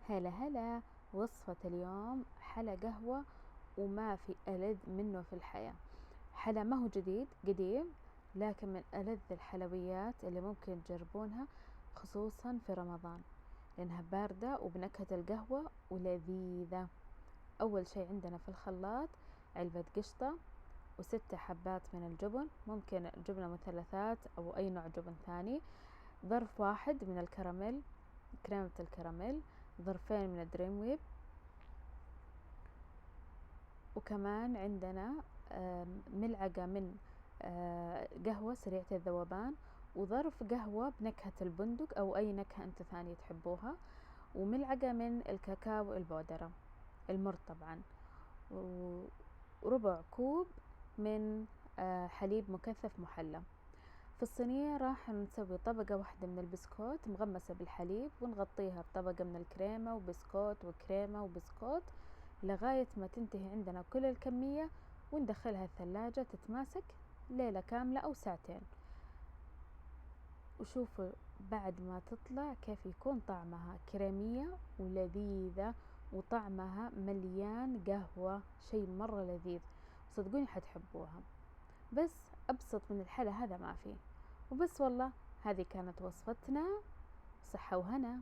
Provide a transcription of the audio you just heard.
هلا هلا. وصفة اليوم حلا قهوة وما في ألذ منه في الحياة. حلا ما هو جديد، قديم، لكن من ألذ الحلويات اللي ممكن تجربونها، خصوصا في رمضان، لأنها باردة وبنكهة القهوة ولذيذة. أول شي عندنا في الخلاط علبة قشطة وستة حبات من الجبن، ممكن جبنة مثلثات أو أي نوع جبن ثاني، ظرف واحد من الكراميل، كريمة الكراميل، ظرفين من الدريم ويب، وكمان عندنا ملعقة من قهوة سريعة الذوبان، وظرف قهوة بنكهة البندق أو أي نكهة أنت ثانية تحبوها، وملعقة من الكاكاو البودرة المر طبعا، وربع كوب من حليب مكثف محلى. في الصينية راح نسوي طبقة واحدة من البسكوت مغمسة بالحليب، ونغطيها بطبقة من الكريمة وبسكوت وكريمة وبسكوت لغاية ما تنتهي عندنا كل الكمية، وندخلها الثلاجة تتماسك ليلة كاملة أو ساعتين. وشوفوا بعد ما تطلع كيف يكون طعمها كريمية ولذيذة، وطعمها مليان قهوة، شيء مرة لذيذ، صدقوني حتحبوها. بس أبسط من الحلا هذا ما فيه. وبس والله، هذه كانت وصفتنا، صحة وهنا.